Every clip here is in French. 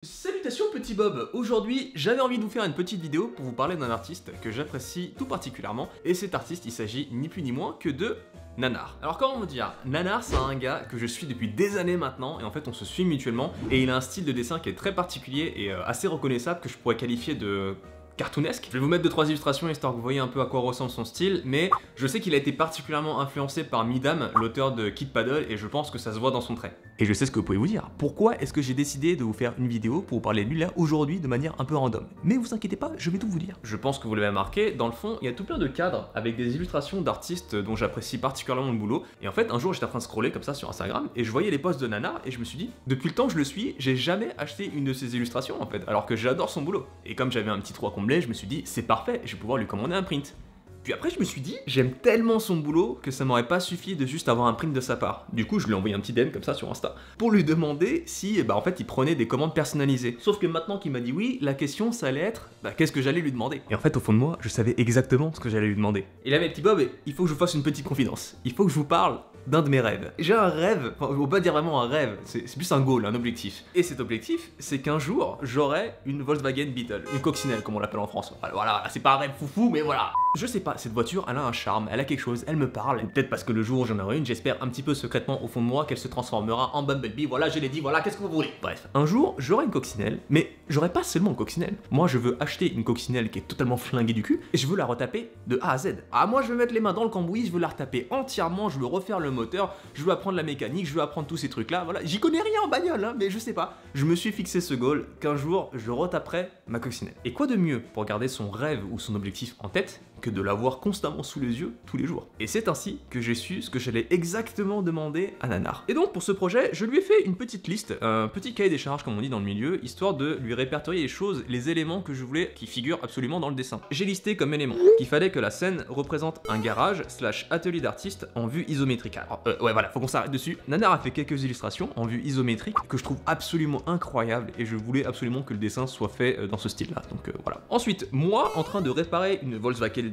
Salutations petit Bob, aujourd'hui j'avais envie de vous faire une petite vidéo pour vous parler d'un artiste que j'apprécie tout particulièrement, et cet artiste il s'agit ni plus ni moins que de Nanar. Alors comment vous dire, Nanar c'est un gars que je suis depuis des années maintenant, et en fait on se suit mutuellement, et il a un style de dessin qui est très particulier et assez reconnaissable que je pourrais qualifier de cartoonesque. Je vais vous mettre 2-3 illustrations histoire que vous voyez un peu à quoi ressemble son style, mais je sais qu'il a été particulièrement influencé par Midam, l'auteur de Kid Paddle, et je pense que ça se voit dans son trait. Et je sais ce que vous pouvez vous dire, pourquoi est-ce que j'ai décidé de vous faire une vidéo pour vous parler de lui là aujourd'hui de manière un peu random. Mais vous inquiétez pas, je vais tout vous dire. Je pense que vous l'avez remarqué, dans le fond, il y a tout plein de cadres avec des illustrations d'artistes dont j'apprécie particulièrement le boulot. Et en fait, un jour j'étais en train de scroller comme ça sur Instagram, et je voyais les posts de Nanar, et je me suis dit, depuis le temps que je le suis, j'ai jamais acheté une de ses illustrations en fait, alors que j'adore son boulot. Et comme j'avais un petit trou à combler, je me suis dit, c'est parfait, je vais pouvoir lui commander un print. Puis après je me suis dit, j'aime tellement son boulot que ça m'aurait pas suffi de juste avoir un print de sa part. Du coup je lui ai envoyé un petit DM comme ça sur Insta pour lui demander si en fait il prenait des commandes personnalisées. Sauf que maintenant qu'il m'a dit oui, la question ça allait être qu'est-ce que j'allais lui demander. Et en fait au fond de moi je savais exactement ce que j'allais lui demander. Et là mes petits Bob, il faut que je vous fasse une petite confidence. Il faut que je vous parle d'un de mes rêves. J'ai un rêve, enfin, on va pas dire vraiment un rêve, c'est plus un goal, un objectif. Et cet objectif, c'est qu'un jour, j'aurai une Volkswagen Beetle, une coccinelle comme on l'appelle en France. Voilà, c'est pas un rêve foufou, mais voilà. Je sais pas, cette voiture, elle a un charme, elle a quelque chose, elle me parle. Peut-être parce que le jour où j'en aurai une, j'espère un petit peu secrètement au fond de moi qu'elle se transformera en Bumblebee. Voilà, je l'ai dit, voilà, qu'est-ce que vous voulez? Bref, un jour, j'aurai une coccinelle, mais j'aurai pas seulement une coccinelle. Moi, je veux acheter une coccinelle qui est totalement flinguée du cul, et je veux la retaper de A à Z. Ah, moi, je veux mettre les mains dans le cambouis, je veux la retaper entièrement, je veux refaire le moteur, je veux apprendre la mécanique, je veux apprendre tous ces trucs-là, voilà. J'y connais rien en bagnole, hein, mais je sais pas. Je me suis fixé ce goal qu'un jour, je retaperai ma coccinelle. Et quoi de mieux pour garder son rêve ou son objectif en tête que de l'avoir constamment sous les yeux tous les jours. Et c'est ainsi que j'ai su ce que j'allais exactement demander à Nanar. Et donc pour ce projet, je lui ai fait une petite liste, un petit cahier des charges comme on dit dans le milieu, histoire de lui répertorier les choses, les éléments que je voulais qui figurent absolument dans le dessin. J'ai listé comme élément qu'il fallait que la scène représente un garage / atelier d'artiste en vue isométrique. Alors ouais voilà, faut qu'on s'arrête dessus. Nanar a fait quelques illustrations en vue isométrique que je trouve absolument incroyables et je voulais absolument que le dessin soit fait dans ce style-là. Donc voilà. Ensuite, moi en train de réparer une Volkswagen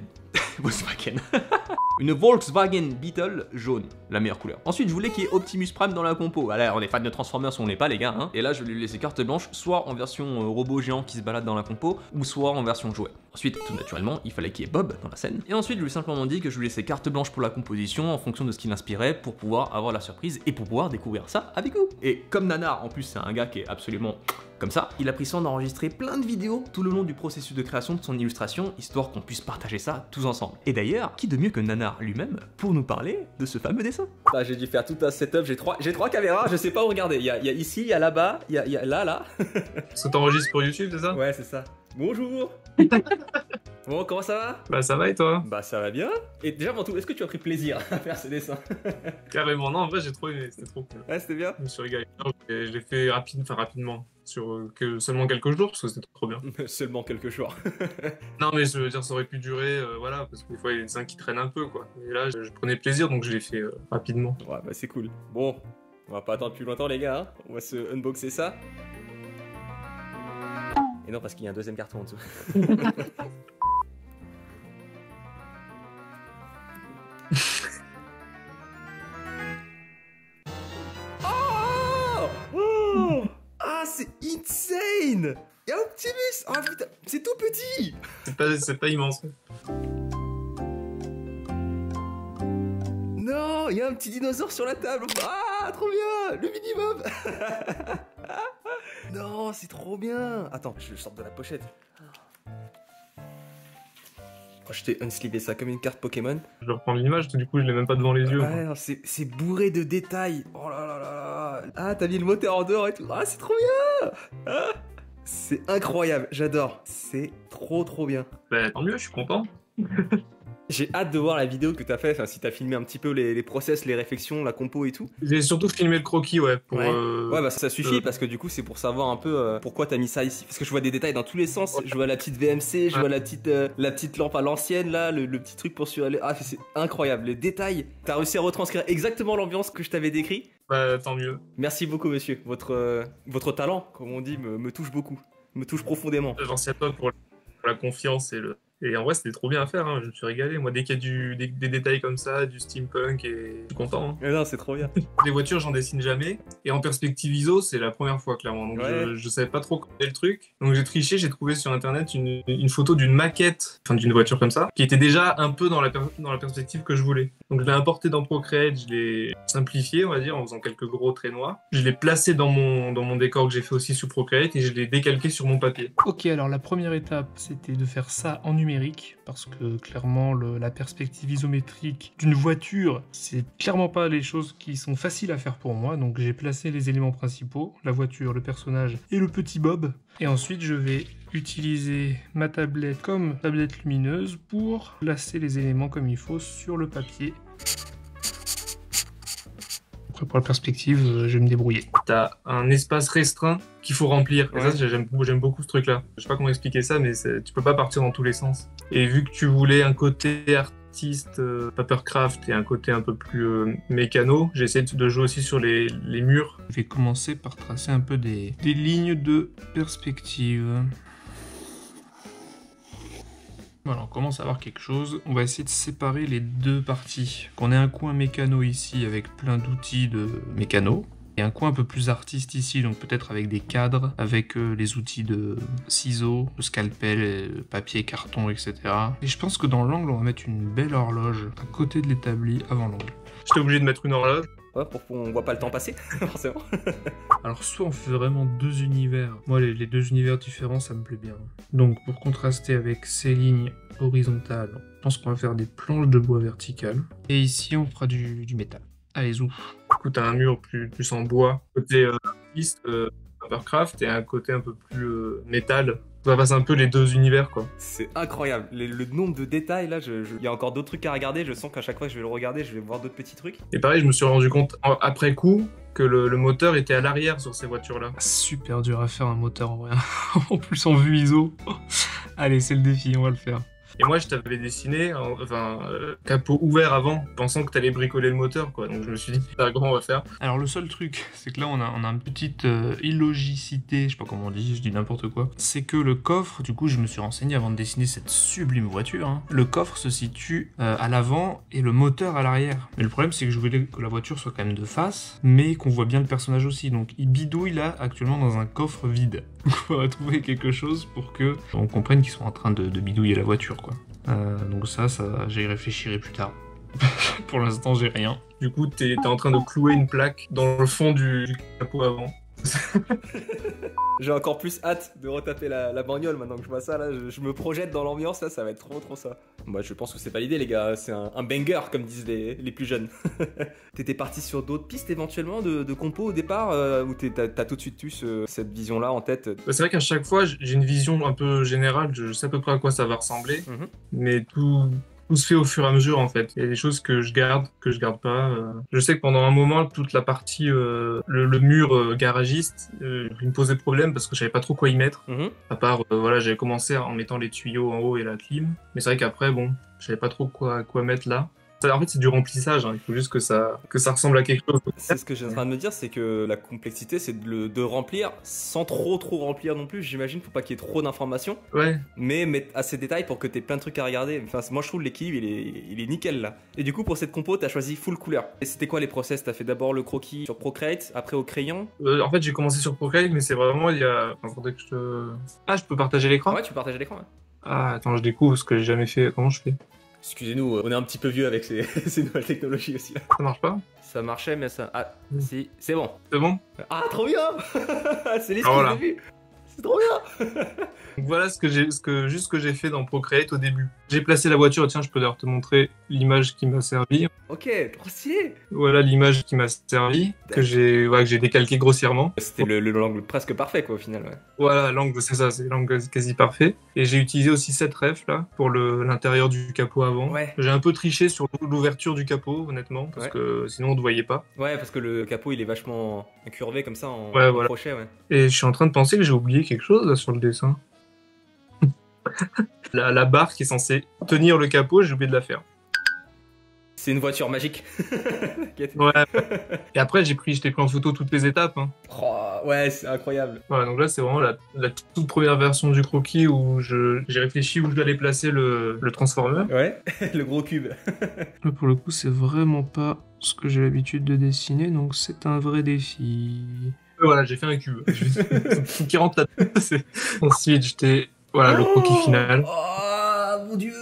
une Volkswagen Beetle jaune, la meilleure couleur. Ensuite, je voulais qu'il y ait Optimus Prime dans la compo. Alors, on est fan de Transformers, on l'est pas les gars, hein. Et là, je lui ai laissé carte blanche, soit en version robot géant qui se balade dans la compo, ou soit en version jouet. Ensuite, tout naturellement, il fallait qu'il y ait Bob dans la scène. Et ensuite, je lui ai simplement dit que je lui laissais carte blanche pour la composition en fonction de ce qui l'inspirait pour pouvoir avoir la surprise et pour pouvoir découvrir ça avec vous. Et comme Nanar, en plus, c'est un gars qui est absolument comme ça, il a pris soin d'enregistrer plein de vidéos tout le long du processus de création de son illustration, histoire qu'on puisse partager ça tous ensemble. Et d'ailleurs, qui de mieux que Nanar lui-même pour nous parler de ce fameux dessin? Bah, j'ai dû faire tout un setup, j'ai trois caméras, je sais pas où regarder. Il y a ici, il y a là-bas, il y a là. Ça t'enregistre pour YouTube, c'est ça? Ouais, c'est ça. Bonjour. Bon, comment ça va? Bah ça va et toi? Bah ça va bien. Et déjà avant tout, est-ce que tu as pris plaisir à faire ce dessin? Carrément, non, en vrai j'ai trop aimé, c'était trop cool. Ouais, c'était bien. Je me suis régalé. Je l'ai fait rapidement, sur seulement quelques jours, parce que c'était trop bien. Seulement quelques jours. Non mais je veux dire, ça aurait pu durer, voilà, parce que des fois il y a des dessins qui traînent un peu, quoi. Et là, je prenais plaisir, donc je l'ai fait rapidement. Ouais, bah c'est cool. Bon, on va pas attendre plus longtemps les gars, hein. On va se unboxer ça. Et non, parce qu'il y a un deuxième carton en dessous. Oh, ah, c'est insane! Y'a Optimus! Ah putain, c'est tout petit! C'est pas immense. Non, il y a un petit dinosaure sur la table. Ah, trop bien! Le minimum! Non, c'est trop bien! Attends, je sors de la pochette. Oh, je t'ai unslivé ça comme une carte Pokémon. Je vais reprendre l'image, du coup je l'ai même pas devant les yeux. Ouais, c'est bourré de détails. Oh là là là là. Ah, t'as mis le moteur en dehors et tout. Ah, c'est trop bien! Ah, c'est incroyable, j'adore. C'est trop bien. Bah tant mieux, je suis content. J'ai hâte de voir la vidéo que t'as fait, enfin si t'as filmé un petit peu les process, les réflexions, la compo et tout. J'ai surtout filmé le croquis, ouais. Pour, ouais, bah ça suffit parce que du coup c'est pour savoir un peu pourquoi t'as mis ça ici. Parce que je vois des détails dans tous les sens. Je vois la petite VMC, je vois la petite lampe à l'ancienne là, le petit truc pour surélever. Ah, c'est incroyable, les détails. T'as réussi à retranscrire exactement l'ambiance que je t'avais décrit. Bah tant mieux. Merci beaucoup monsieur. Votre talent, comme on dit, me touche beaucoup. Me touche profondément. Merci à toi pour la confiance et le Et en vrai, c'était trop bien à faire, hein. Je me suis régalé. Moi, dès qu'il y a des détails comme ça, du steampunk, et je suis content, hein. Mais non, c'est trop bien. Les voitures, j'en dessine jamais. Et en perspective ISO, c'est la première fois, clairement. Donc, Ouais. je savais pas trop comment faire le truc. Donc, j'ai triché, j'ai trouvé sur Internet une photo d'une maquette, enfin, d'une voiture comme ça, qui était déjà un peu dans la perspective que je voulais. Donc, je l'ai importé dans Procreate, je l'ai simplifié, on va dire, en faisant quelques gros traits noirs. Je l'ai placé dans mon décor que j'ai fait aussi sur Procreate et je l'ai décalqué sur mon papier. Ok, alors la première étape, c'était de faire ça en numérique, parce que clairement, la perspective isométrique d'une voiture, c'est clairement pas les choses qui sont faciles à faire pour moi, donc j'ai placé les éléments principaux, la voiture, le personnage et le petit Bob, et ensuite je vais utiliser ma tablette comme tablette lumineuse pour placer les éléments comme il faut sur le papier. Après, pour la perspective, je vais me débrouiller. T'as un espace restreint qu'il faut remplir. Et Ouais. ça, j'aime beaucoup ce truc-là. Je sais pas comment expliquer ça, mais tu peux pas partir dans tous les sens. Et vu que tu voulais un côté artiste, papercraft, et un côté un peu plus mécano, j'ai essayé de jouer aussi sur les murs. Je vais commencer par tracer un peu des lignes de perspective. Voilà, on commence à avoir quelque chose. On va essayer de séparer les deux parties. Qu'on ait un coin mécano ici avec plein d'outils de mécano. Et un coin un peu plus artiste ici, donc peut-être avec des cadres, avec les outils de ciseaux, le scalpel, papier, carton, etc. Et je pense que dans l'angle, on va mettre une belle horloge à côté de l'établi avant l'angle. J'étais obligé de mettre une horloge. Ouais, pour qu'on voit pas le temps passer, forcément. Alors soit on fait vraiment deux univers. Moi les deux univers différents ça me plaît bien. Donc pour contraster avec ces lignes horizontales, je pense qu'on va faire des planches de bois verticales. Et ici on fera du métal. Allez zou. Du coup, t'as un mur plus en bois, côté artiste, papercraft, et un côté un peu plus métal. Ça passe un peu les deux univers, quoi. C'est incroyable. Le nombre de détails là, il y a encore d'autres trucs à regarder. Je sens qu'à chaque fois que je vais le regarder, je vais voir d'autres petits trucs. Et pareil, je me suis rendu compte après coup que le moteur était à l'arrière sur ces voitures-là. Super dur à faire un moteur en vrai. En plus en vue ISO. Allez c'est le défi, on va le faire. Et moi, je t'avais dessiné, capot ouvert avant, pensant que t'allais bricoler le moteur, quoi. Donc je me suis dit, comment on va faire? Alors le seul truc, c'est que là on a une petite illogicité, je sais pas comment on dit, je dis n'importe quoi. C'est que le coffre, du coup je me suis renseigné avant de dessiner cette sublime voiture, hein. Le coffre se situe à l'avant et le moteur à l'arrière. Mais le problème c'est que je voulais que la voiture soit quand même de face, mais qu'on voit bien le personnage aussi. Donc il bidouille là actuellement dans un coffre vide. Donc il faudra trouver quelque chose pour que on comprenne qu'ils sont en train de bidouiller la voiture, quoi. Donc ça j'y réfléchirai plus tard. Pour l'instant j'ai rien. Du coup, t'es en train de clouer une plaque dans le fond du capot avant. J'ai encore plus hâte de retaper la bagnole maintenant que je vois ça là. Je me projette dans l'ambiance là, ça va être trop ça. Moi je pense que c'est pas l'idée les gars, c'est un banger comme disent les plus jeunes. T'étais parti sur d'autres pistes éventuellement de compos au départ ou t'as tout de suite eu cette vision là en tête? C'est vrai qu'à chaque fois, j'ai une vision un peu générale, je sais à peu près à quoi ça va ressembler, mais tout se fait au fur et à mesure en fait. Il y a des choses que je garde pas. Je sais que pendant un moment, toute la partie, le mur garagiste, il me posait problème parce que je savais pas trop quoi y mettre. À part, voilà, j'avais commencé en mettant les tuyaux en haut et la clim. Mais c'est vrai qu'après, bon, je savais pas trop quoi mettre là. En fait, c'est du remplissage, hein. Il faut juste que ça ressemble à quelque chose. C'est ce que j'ai en train de me dire, c'est que la complexité, c'est de remplir sans trop remplir non plus. J'imagine, faut pas qu'il y ait trop d'informations. Ouais. Mais mettre assez de détails pour que t'aies plein de trucs à regarder. Enfin, moi, je trouve l'équilibre, il est nickel là. Et du coup, pour cette compo, t'as choisi full couleur. Et c'était quoi les process? T'as fait d'abord le croquis sur Procreate, après au crayon? En fait, j'ai commencé sur Procreate, mais c'est vraiment, faudrait que je te... Ah, je peux partager l'écran? Ouais, tu partages l'écran, ouais. Ah, attends, je découvre ce que j'ai jamais fait. Comment je fais? Excusez-nous, on est un petit peu vieux avec ces nouvelles technologies aussi là. Ça marche pas? Ça marchait, mais ça... Ah, si, c'est bon. C'est bon? Ah, trop bien. C'est l'esprit Voilà. de début. C'est trop bien. Donc voilà ce que j'ai fait dans Procreate au début. J'ai placé la voiture, tiens, je peux d'ailleurs te montrer l'image qui m'a servi. Ok, trop stylé. Voilà l'image qui m'a servi, que j'ai décalqué grossièrement. C'était l'angle presque parfait quoi au final, ouais. Voilà, l'angle, c'est ça, c'est l'angle quasi parfait. Et j'ai utilisé aussi cette ref là, pour l'intérieur du capot avant. Ouais. J'ai un peu triché sur l'ouverture du capot, honnêtement, parce que sinon on ne voyait pas. Ouais, parce que le capot il est vachement incurvé comme ça en Ouais, voilà. crochet, ouais. Et je suis en train de penser que j'ai oublié quelque chose là sur le dessin. La barre qui est censée tenir le capot, j'ai oublié de la faire. C'est une voiture magique. Ouais. Et après, j'étais pris en photo toutes les étapes. Hein. Oh, ouais, c'est incroyable. Voilà, donc là, c'est vraiment la toute première version du croquis où j'ai réfléchi où je dois placer le transformer. Ouais, le gros cube. Là, pour le coup, c'est vraiment pas ce que j'ai l'habitude de dessiner, donc c'est un vrai défi. Voilà, j'ai fait un cube. Faut qu'il rentre là-dedans. Ensuite, voilà, le croquis final. Oh, mon Dieu.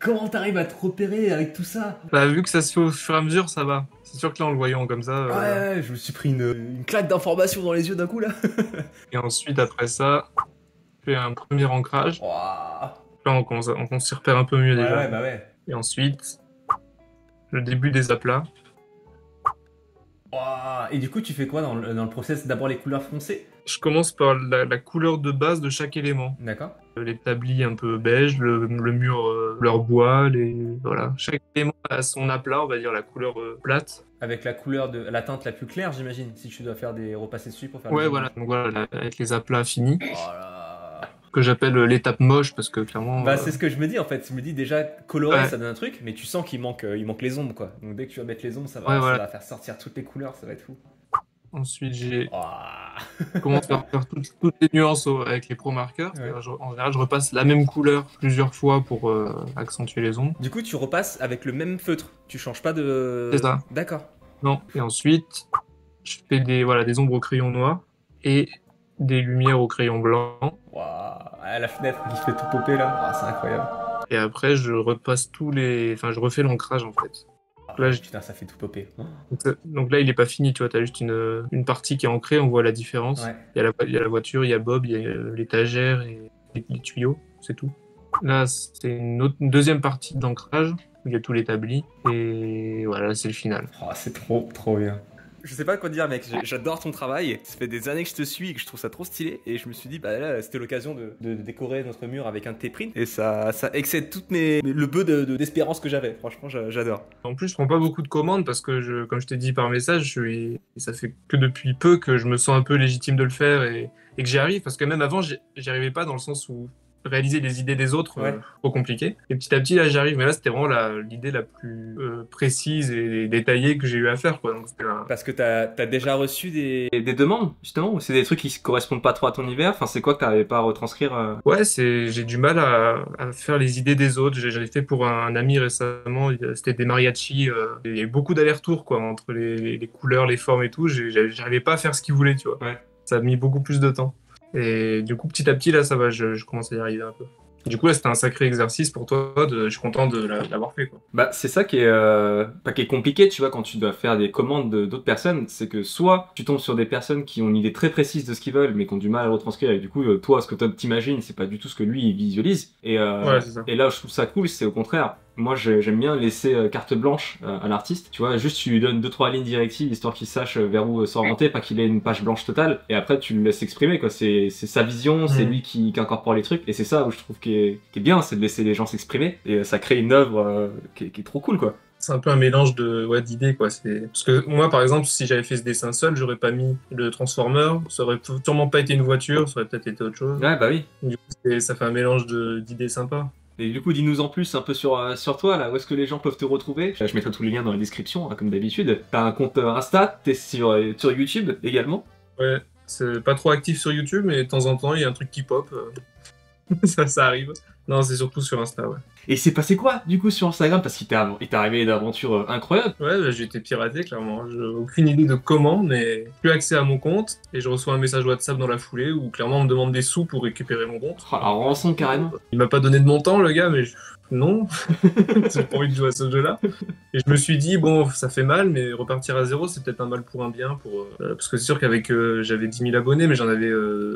Comment t'arrives à te repérer avec tout ça? Bah, vu que ça se fait au fur et à mesure, ça va. C'est sûr que là, en le voyant comme ça... Ouais, je me suis pris une claque d'informations dans les yeux d'un coup, là. Et ensuite, après ça, je fais un premier ancrage. Wow. Là, on s'y repère un peu mieux déjà. Ouais, bah ouais. Et ensuite, le début des aplats. Wow. Et du coup, tu fais quoi dans le process? D'abord les couleurs foncées? Je commence par la couleur de base de chaque élément. D'accord. L'établi un peu beige, le mur couleur bois, voilà. Chaque élément a son aplat, on va dire la couleur plate. Avec la couleur de la teinte la plus claire, j'imagine, si tu dois faire repasser dessus pour faire. Ouais, voilà. Donc voilà, avec les aplats finis. Oh là. Que j'appelle l'étape moche parce que clairement. Bah c'est ce que je me dis en fait. Je me dis déjà coloré, ouais. Ça donne un truc, mais tu sens qu'il manque les ombres quoi. Donc dès que tu vas mettre les ombres, ça va, ouais, ça voilà. va faire sortir toutes les couleurs, ça va être fou. Ensuite, j'ai Oh. commencé par faire toutes les nuances avec les pro marqueurs. Ouais. En général, je repasse la même couleur plusieurs fois pour accentuer les ombres. Du coup, tu repasses avec le même feutre. Tu changes pas de. C'est ça. D'accord. Non. Et ensuite, je fais des ombres au crayon noir et des lumières au crayon blanc. Waouh. Ah, la fenêtre qui fait tout popper là. Oh, c'est incroyable. Et après, je repasse je refais l'ancrage en fait. Là, putain, ça fait tout popper. Donc là, il est pas fini, tu vois, t'as juste une partie qui est ancrée, on voit la différence. Ouais. Il y a la voiture, il y a Bob, il y a l'étagère et les tuyaux, c'est tout. Là, c'est une deuxième partie d'ancrage, où il y a tout l'établi, et voilà, c'est le final. Oh, c'est trop bien. Je sais pas quoi dire mec, j'adore ton travail, ça fait des années que je te suis et que je trouve ça trop stylé et je me suis dit bah là c'était l'occasion de décorer notre mur avec un de tes prints et ça excède toutes le peu d'espérance que j'avais, franchement j'adore. En plus je prends pas beaucoup de commandes parce que comme je t'ai dit par message, ça fait que depuis peu que je me sens un peu légitime de le faire et que j'y arrive parce que même avant j'y arrivais pas dans le sens où réaliser les idées des autres, trop compliqué. Et petit à petit, là, j'arrive. Mais là, c'était vraiment l'idée la plus précise et détaillée que j'ai eu à faire, quoi. Donc, parce que t'as déjà reçu des demandes, justement, ou c'est des trucs qui correspondent pas trop à ton univers? Enfin, c'est quoi que t'arrivais pas à retranscrire? Ouais, j'ai du mal à faire les idées des autres. J'avais fait pour un ami récemment, c'était des mariachis. Il y a eu beaucoup d'allers-retours, quoi, entre les couleurs, les formes et tout. J'arrivais pas à faire ce qu'il voulait, tu vois. Ouais. Ça a mis beaucoup plus de temps. Et du coup, petit à petit, là, ça va, je commence à y arriver un peu. Du coup, là, c'était un sacré exercice pour toi. Je suis content de l'avoir fait, quoi. Bah, c'est ça qui est compliqué, tu vois, quand tu dois faire des commandes d'autres personnes. C'est que soit tu tombes sur des personnes qui ont une idée très précise de ce qu'ils veulent, mais qui ont du mal à le retranscrire. Et du coup, toi, ce que toi t'imagines, c'est pas du tout ce que lui il visualise. Et c'est ça. Et là, je trouve ça cool, c'est au contraire. Moi, j'aime bien laisser carte blanche à l'artiste. Tu vois, juste tu lui donnes 2-3 lignes directives histoire qu'il sache vers où s'orienter, pas qu'il ait une page blanche totale. Et après, tu le laisses exprimer, quoi. C'est sa vision, c'est lui qui incorpore les trucs. Et c'est ça où je trouve qui est bien, c'est de laisser les gens s'exprimer. Et ça crée une œuvre qui est trop cool, quoi. C'est un peu un mélange d'idées, quoi. Parce que moi, par exemple, si j'avais fait ce dessin seul, j'aurais pas mis le Transformer. Ça aurait sûrement pas été une voiture, ça aurait peut-être été autre chose. Ouais, bah oui. Du coup, ça fait un mélange d'idées sympas. Et du coup, dis-nous en plus un peu sur toi, là, où est-ce que les gens peuvent te retrouver? Je mettrai tous les liens dans la description, hein, comme d'habitude. T'as un compte Insta, t'es sur YouTube également? Ouais, c'est pas trop actif sur YouTube, mais de temps en temps, il y a un truc qui pop. Ça arrive. Non, c'est surtout sur Insta, ouais. Et c'est passé quoi, du coup, sur Instagram? Parce qu'il t'est arrivé d'aventures incroyables. Ouais, bah, j'ai été piraté, clairement. J'ai aucune idée de comment, mais plus accès à mon compte. Et je reçois un message WhatsApp dans la foulée où, clairement, on me demande des sous pour récupérer mon compte. Oh, alors, rançon, carrément. Il m'a pas donné de montant, le gars, mais non. J'ai pas envie de jouer à ce jeu-là. Et je me suis dit, bon, ça fait mal, mais repartir à zéro, c'est peut-être un mal pour un bien. Parce que c'est sûr qu'avec, j'avais 10 000 abonnés, mais j'en avais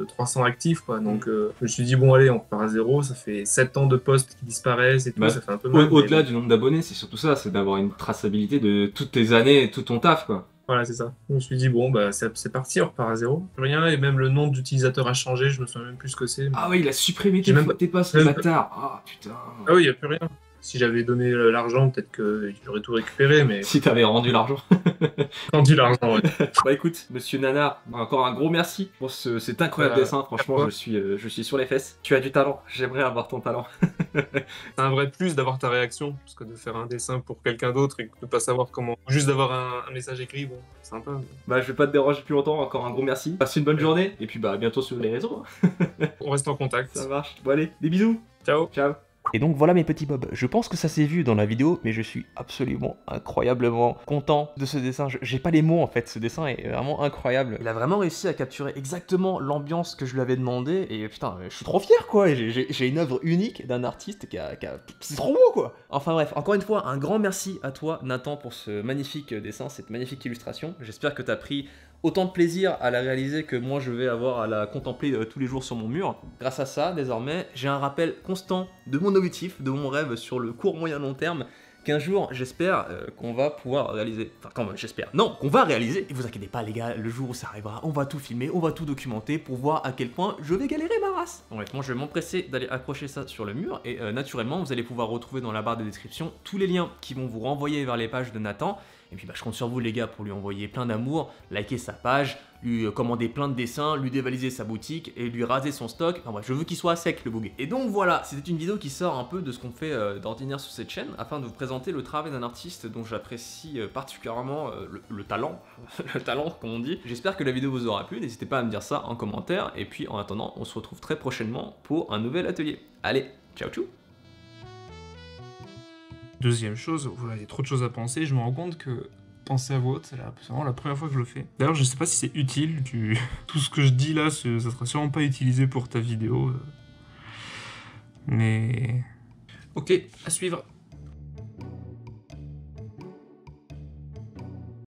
300 actifs, quoi. Donc, je me suis dit, bon, allez, on repart à zéro. Ça fait 7 ans de posts qui disparaissent et tout, ça fait un peu mal. Au-delà du nombre d'abonnés, c'est surtout ça, c'est d'avoir une traçabilité de toutes tes années et tout ton taf, quoi. Voilà, c'est ça. Je me suis dit, bon, bah, c'est parti, on repart à zéro. Rien, et même le nom d'utilisateur a changé, je me souviens même plus ce que c'est. Ah oui, il a supprimé tes posts, le bâtard. Ah putain. Ah oui, il n'y a plus rien. Si j'avais donné l'argent, peut-être que j'aurais tout récupéré, mais... Si t'avais rendu l'argent. Rendu l'argent, ouais. Bah écoute, monsieur Nanar, encore un gros merci pour cet incroyable dessin. Franchement, je suis sur les fesses. Tu as du talent, j'aimerais avoir ton talent. C'est un vrai plus d'avoir ta réaction, parce que de faire un dessin pour quelqu'un d'autre et de ne pas savoir comment... Juste d'avoir un message écrit, bon, c'est sympa. Mais... Bah je vais pas te déranger plus longtemps, encore un gros merci. Passe une bonne journée, et puis bah à bientôt sur les réseaux. On reste en contact. Ça marche. Bon allez, des bisous. Ciao. Ciao. Et donc voilà mes petits bobs, je pense que ça s'est vu dans la vidéo, mais je suis absolument incroyablement content de ce dessin. J'ai pas les mots en fait, ce dessin est vraiment incroyable. Il a vraiment réussi à capturer exactement l'ambiance que je lui avais demandé, et putain, je suis trop fier quoi. J'ai une œuvre unique d'un artiste c'est trop beau quoi. Enfin bref, encore une fois, un grand merci à toi Nathan pour ce magnifique dessin, cette magnifique illustration. J'espère que t'as pris autant de plaisir à la réaliser que moi je vais avoir à la contempler tous les jours sur mon mur. Grâce à ça, désormais, j'ai un rappel constant de mon objectif, de mon rêve sur le court, moyen, long terme, qu'un jour, j'espère qu'on va pouvoir réaliser. Enfin, quand même, j'espère. Non, qu'on va réaliser. Et vous inquiétez pas, les gars, le jour où ça arrivera, on va tout filmer, on va tout documenter pour voir à quel point je vais galérer ma race. Honnêtement, je vais m'empresser d'aller accrocher ça sur le mur et naturellement, vous allez pouvoir retrouver dans la barre de description tous les liens qui vont vous renvoyer vers les pages de Nathan. Et puis bah, je compte sur vous les gars pour lui envoyer plein d'amour, liker sa page, lui commander plein de dessins, lui dévaliser sa boutique et lui raser son stock. Enfin bref, je veux qu'il soit sec le bouguet. Et donc voilà, c'était une vidéo qui sort un peu de ce qu'on fait d'ordinaire sur cette chaîne afin de vous présenter le travail d'un artiste dont j'apprécie particulièrement le talent, le talent comme on dit. J'espère que la vidéo vous aura plu, n'hésitez pas à me dire ça en commentaire. Et puis en attendant, on se retrouve très prochainement pour un nouvel atelier. Allez, ciao ciao. Deuxième chose, voilà, il y a trop de choses à penser, je me rends compte que penser à voix haute, c'est vraiment la première fois que je le fais. D'ailleurs, je sais pas si c'est utile, tout ce que je dis là, ça sera sûrement pas utilisé pour ta vidéo. Mais... Ok, à suivre.